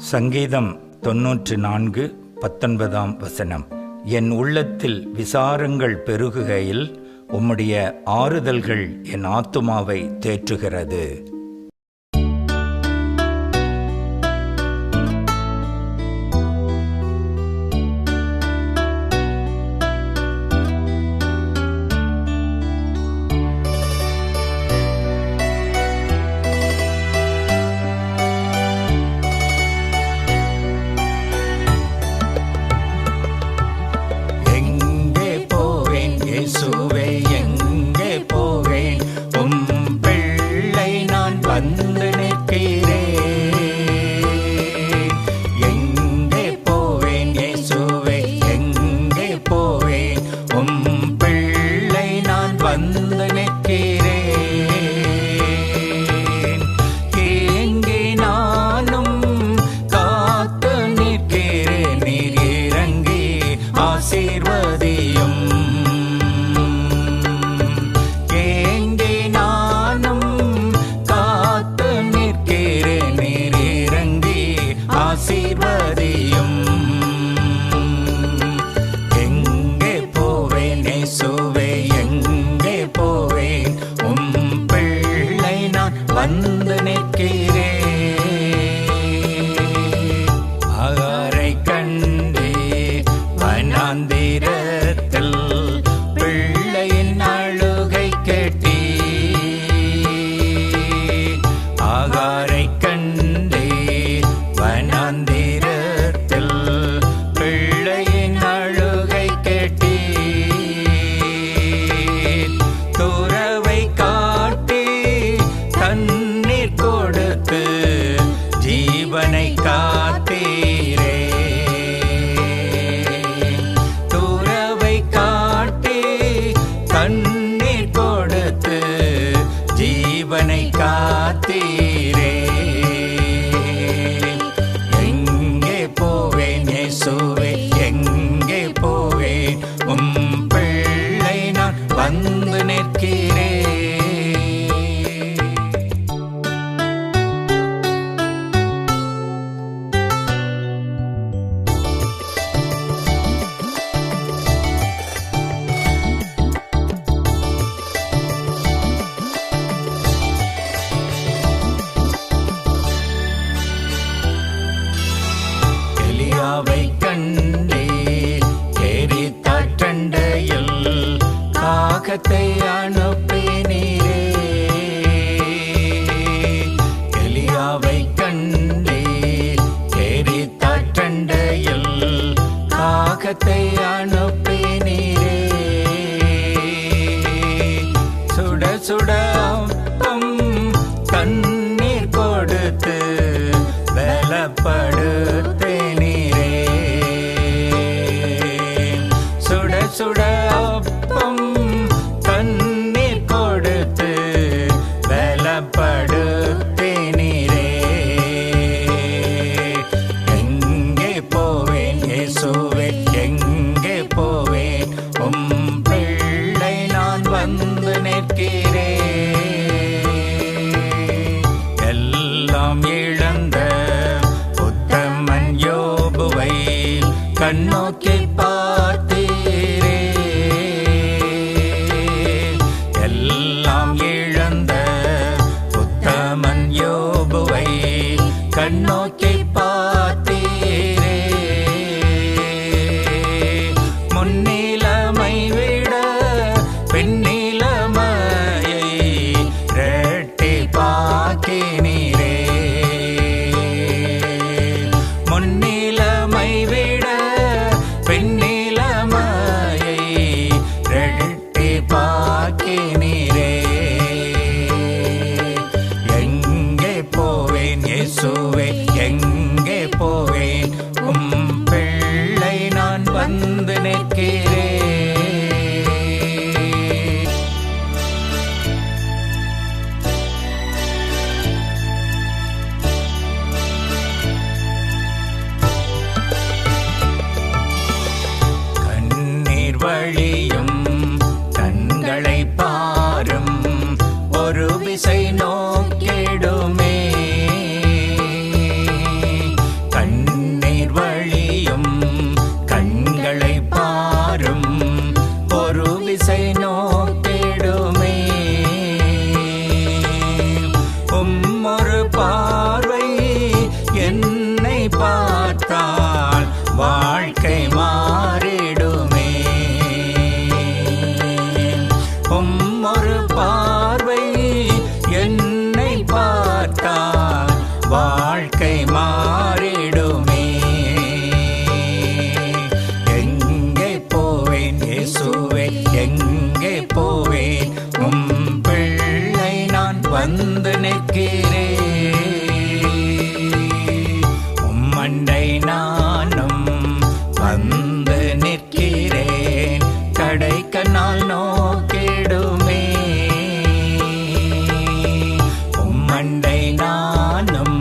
சங்கீதம் 94:19 என் உள்ளத்தில் விசாரங்கள் பெருகுகையில் உம்முடைய ஆறுதல்கள் என் ஆத்துமாவை தேற்றுகிறது. எலியாவை கண்டே எரித்தாற்றண்டையில் காகத்தை அனுப்பினீரே. சுட சுட அப்பம் தண்ணீர் கொடுத்து பலப்படுத்தினீரே. சுட சுட அப்பம் தண்ணீர் கொடுத்து பலப்படுத்தினீரே. எங்கே போவேன் இயேசுவே, எங்கே போவேன்? உம் பிள்ளை நான் வந்து நிற்கிறேன். எல்லாம் இழந்த உத்தமன் யோபுவை கண்ணோக்கி பார்த்தீரே. எல்லாம் இழந்த உத்தமன் யோபுவை கண்ணோக்கி பார்த்தீரே. முன்னிலைமை விட பின்னிலைமையை இரட்டிப்பாக்கினீரே. முன்னிலைமை விட பின்னிலைமையை இரட்டிப்பாக்கினீரே. எங்கே போவேன் இயேசுவே, எங்கே வாழ்க்கை மாறிடுமே. எங்கே போவேன் இயேசுவே, எங்கே போவேன்? உம் பிள்ளை நான் வந்து நிற்கிறேன். உம்மண்டை நானும் வந்து நிற்கிறேன். கடைக்கண்ணால் நோக்கிடுமே. உம்மண்டை நானும்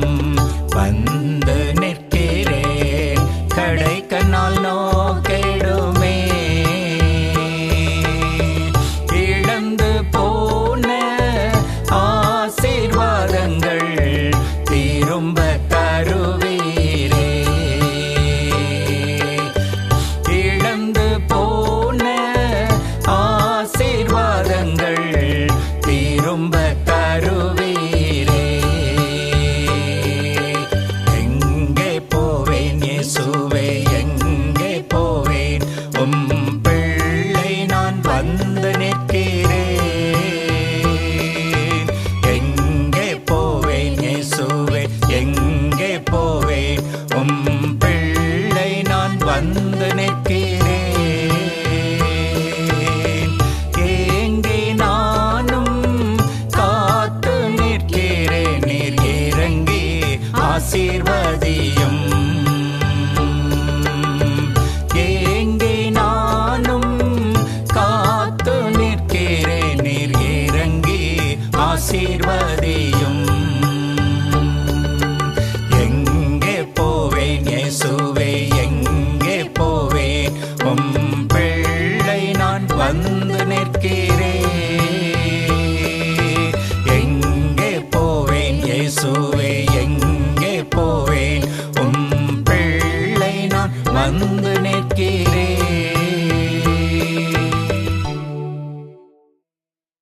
வந்து நிற்கிறேன். கடைக்கண்ணால் நோக்கிடுமே. இழந்து போன ஆசீர்வாதங்கள் திரும்ப தருவீரே. இழந்து போன ஆசீர்வாதங்கள் திரும்ப தருவீரே. எங்கே போவேன் இயேசுவே, எங்கே போவேன்? உம் பிள்ளை நான் வந்து நிற்கிறேன். எங்கே போவேன் இயேசுவே, எங்கே போவேன்? உம் பிள்ளை நான் வந்து நிற்கிறேன். ஏங்கி நானும் காத்து நிற்கிறேன். நீர் இறங்கி ஆசீர்வதியும். ஏங்கி நானும் காத்து நிற்கிறேன். நீர் இறங்கி ஆசீர்வதியும்.